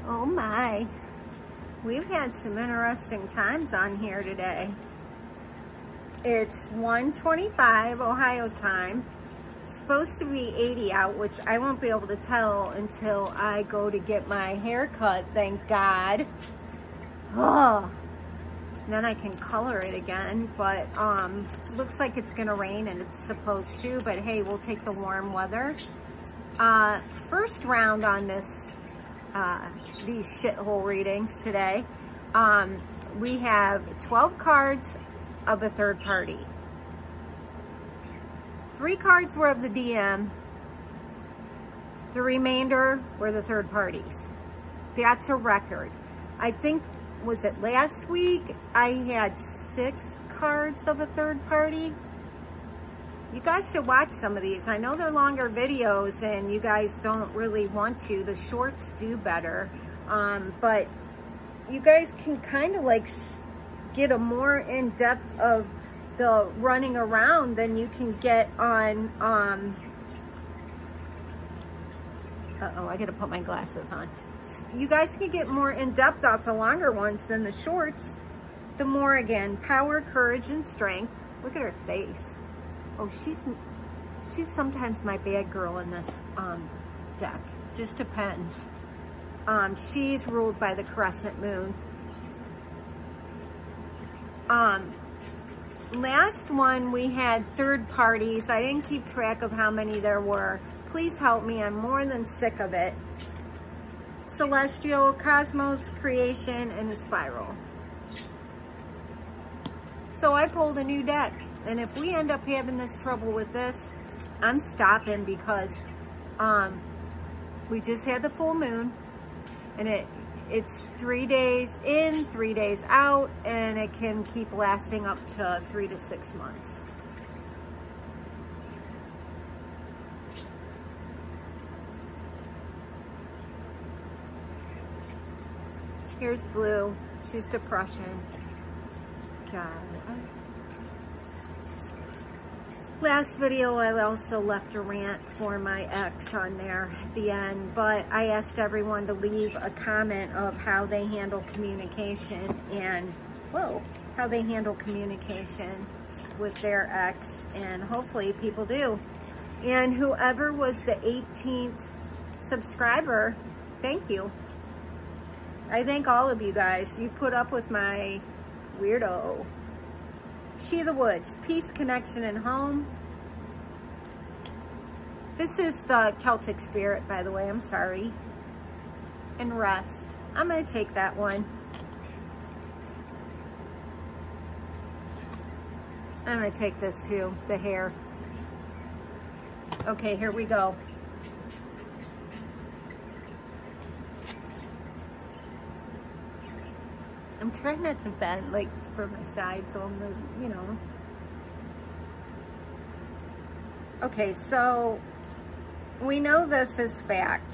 Oh my, we've had some interesting times on here today. It's 1:25 Ohio time. It's supposed to be 80 out, which I won't be able to tell until I go to get my hair cut, thank God. Oh, then I can color it again, but looks like it's gonna rain and it's supposed to, but hey, we'll take the warm weather. First round on this, these shithole readings today. We have 12 cards of a third party. 3 cards were of the DM. The remainder were the third parties. That's a record. I think, was it last week? I had 6 cards of a third party. You guys should watch some of these. I know they're longer videos and you guys don't really want to. The shorts do better. But you guys can kind of like get a more in-depth of the running around than you can get on, uh-oh, I gotta put my glasses on. You guys can get more in-depth off the longer ones than the shorts. The more, again, power, courage, and strength. Look at her face. Oh, she's sometimes my bad girl in this deck. Just depends. She's ruled by the crescent moon. Last one we had third parties. I didn't keep track of how many there were. Please help me. I'm more than sick of it. Celestial, Cosmos, Creation, and a Spiral. So I pulled a new deck. And if we end up having this trouble with this, I'm stopping because we just had the full moon. And it's 3 days in, 3 days out, and it can keep lasting up to 3 to 6 months. Here's Blue. She's depression. God. Last video, I also left a rant for my ex on there at the end, but I asked everyone to leave a comment of how they handle communication and, whoa, how they handle communication with their ex, and hopefully people do. And whoever was the 18th subscriber, thank you. I thank all of you guys. You put up with my weirdo. She of the Woods, peace, connection, and home. This is the Celtic spirit, by the way. I'm sorry. And rest. I'm going to take that one. I'm going to take this too, the hair. Okay, here we go. I'm trying not to bend like for my side, so I'm gonna, you know. Okay, so we know this is fact.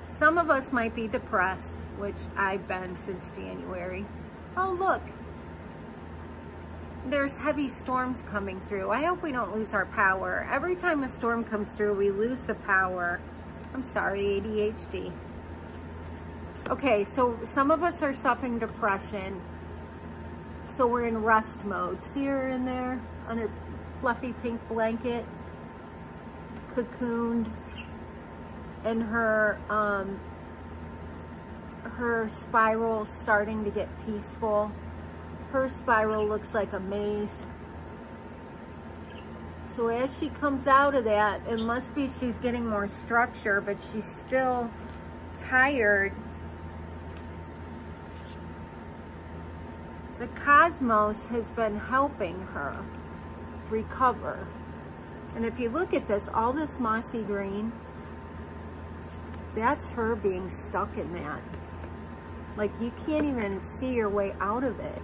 Some of us might be depressed, which I've been since January. Oh, look. There's heavy storms coming through. I hope we don't lose our power. Every time a storm comes through, we lose the power. I'm sorry, ADHD. Okay, so some of us are suffering depression, so we're in rest mode. See her in there on her fluffy pink blanket, cocooned, and her spiral starting to get peaceful. Her spiral looks like a maze. So as she comes out of that, it must be she's getting more structure, but she's still tired. The cosmos has been helping her recover. And if you look at this, all this mossy green, that's her being stuck in that. Like, you can't even see your way out of it.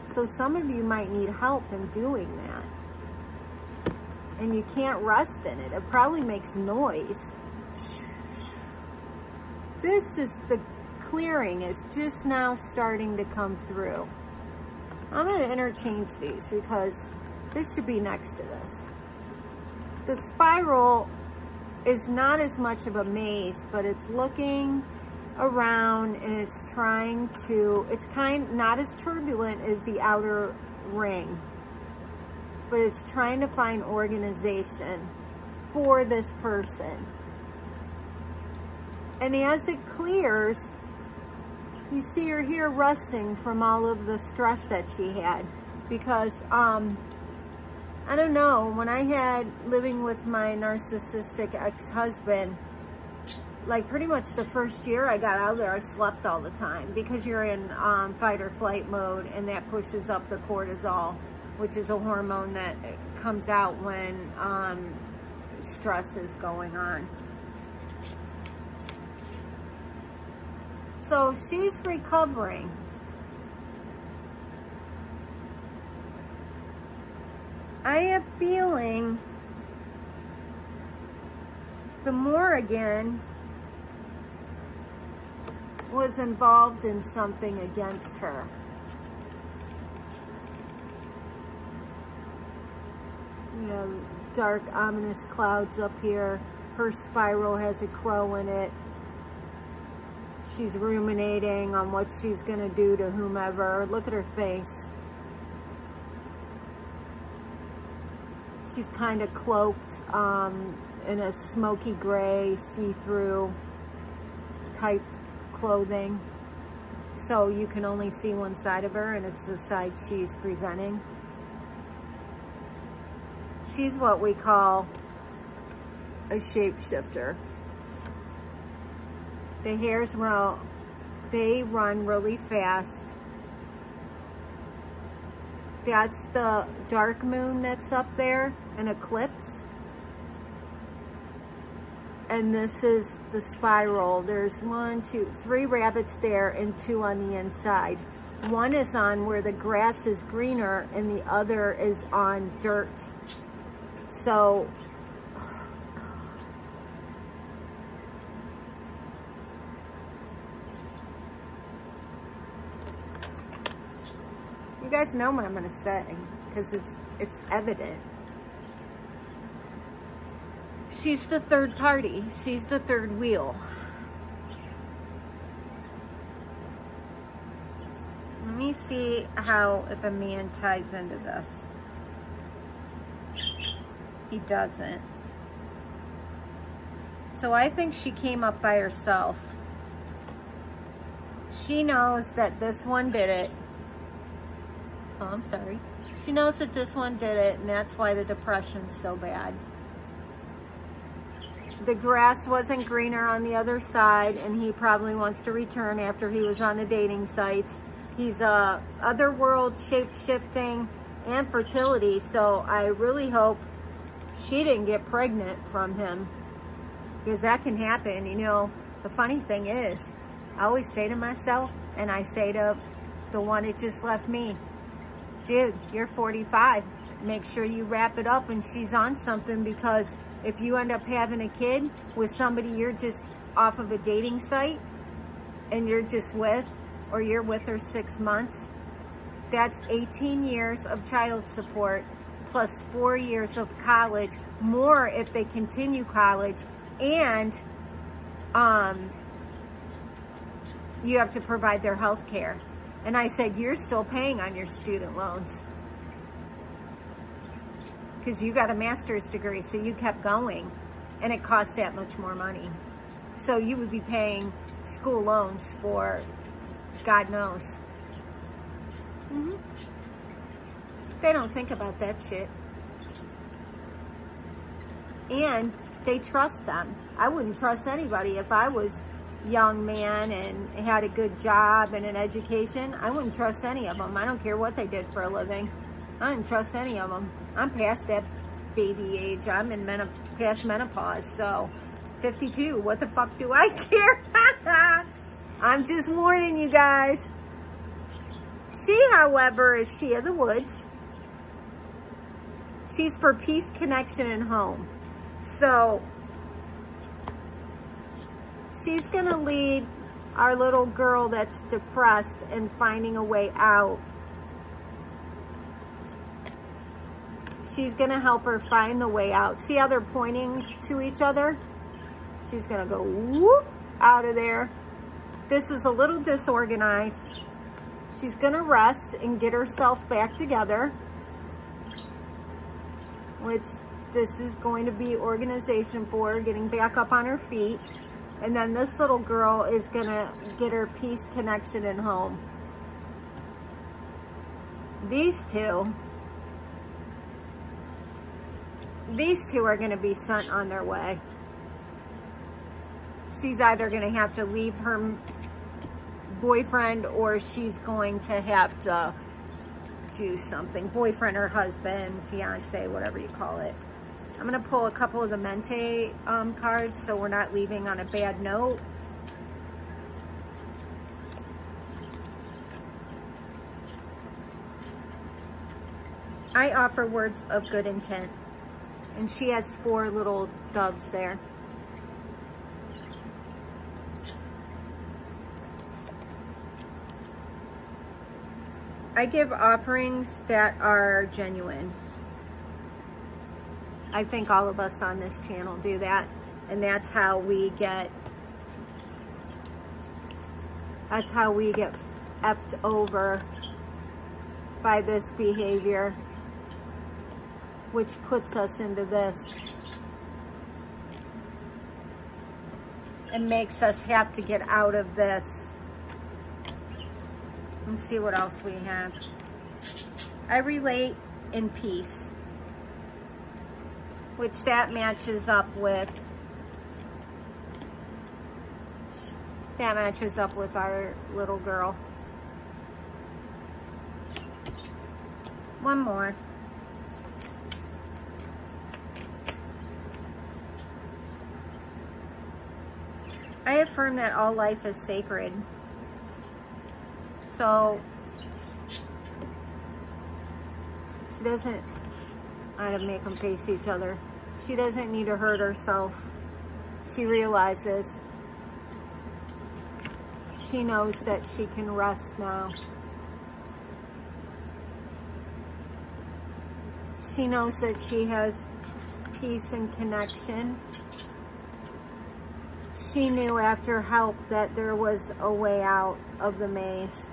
So some of you might need help in doing that. And you can't rest in it. It probably makes noise. This is the clearing is just now starting to come through. I'm going to interchange these because this should be next to this. The spiral is not as much of a maze, but it's looking around and it's trying to, it's not as turbulent as the outer ring, but it's trying to find organization for this person. And as it clears, you see her here rusting from all of the stress that she had. Because, I don't know, when I had living with my narcissistic ex-husband, like pretty much the first year I got out of there, I slept all the time because you're in fight or flight mode, and that pushes up the cortisol, which is a hormone that comes out when stress is going on. So she's recovering. I have a feeling the Morrigan was involved in something against her. You know, dark, ominous clouds up here. Her spiral has a crow in it. She's ruminating on what she's going to do to whomever. Look at her face. She's kind of cloaked in a smoky gray, see-through type clothing. So you can only see one side of her, and it's the side she's presenting. She's what we call a shapeshifter. The hairs they run really fast. That's the dark moon that's up there, an eclipse. And this is the spiral. There's 3 rabbits there and 2 on the inside. One is on where the grass is greener and the other is on dirt. So, you guys know what I'm going to say because it's evident. She's the third party. She's the third wheel. Let me see if a man ties into this. He doesn't. So I think she came up by herself. She knows that this one did it. Oh, I'm sorry. She knows that this one did it, and that's why the depression's so bad. The grass wasn't greener on the other side, and he probably wants to return after he was on the dating sites. He's otherworld, shape-shifting, and fertility, so I really hope she didn't get pregnant from him, because that can happen. You know, the funny thing is, I always say to myself, and I say to the one that just left me, dude, you're 45. Make sure you wrap it up and she's on something, because if you end up having a kid with somebody you're just off of a dating site and you're just with, or you're with her 6 months, that's 18 years of child support plus 4 years of college, more if they continue college, and you have to provide their health care. And I said, you're still paying on your student loans because you got a master's degree, so you kept going, and it costs that much more money. So you would be paying school loans for God knows. They don't think about that shit. And they trust them. I wouldn't trust anybody if I was a young man and had a good job and an education. I wouldn't trust any of them. I don't care what they did for a living. I didn't trust any of them. I'm past that baby age. I'm in past menopause, so 52. What the fuck do I care? I'm just warning you guys. She, however, is she of the woods. She's for peace, connection, and home. So she's going to lead our little girl that's depressed and finding a way out. She's going to help her find the way out. See how they're pointing to each other? She's gonna go whoop out of there. This is a little disorganized. She's gonna rest and get herself back together, which this is going to be organization for her, getting back up on her feet. And then this little girl is gonna get her peace, connection, and home. These two are gonna be sent on their way. She's either gonna have to leave her boyfriend or she's going to have to do something. Boyfriend or husband, fiance, whatever you call it. I'm gonna pull a couple of the Mente cards so we're not leaving on a bad note. I offer words of good intent. And she has 4 little doves there. I give offerings that are genuine. I think all of us on this channel do that. And that's how we get effed over by this behavior, which puts us into this and makes us have to get out of this. Let's see what else we have. I relate in peace, which that matches up with our little girl. One more. I affirm that all life is sacred. So she doesn't, I had to make them face each other. She doesn't need to hurt herself. She realizes, she knows that she can rest now. She knows that she has peace and connection. She knew after help that there was a way out of the maze.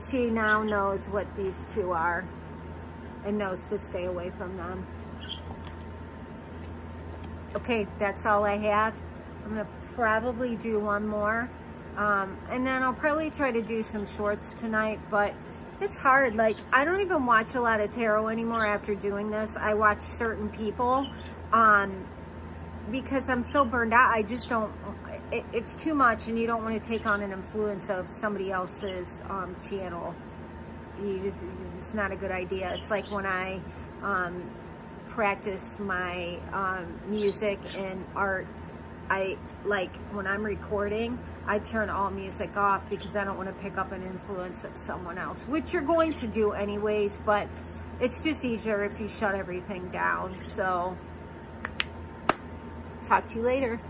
She now knows what these two are and knows to stay away from them. Okay, that's all I have. I'm gonna probably do one more. And then I'll probably try to do some shorts tonight, but it's hard. Like, I don't even watch a lot of tarot anymore after doing this. I watch certain people because I'm so burned out. I just don't, it's too much, and you don't want to take on an influence of somebody else's channel. It's not a good idea. It's like when I practice my music and art, when I'm recording, I turn all music off because I don't want to pick up an influence of someone else, which you're going to do anyways, but it's just easier if you shut everything down. So talk to you later.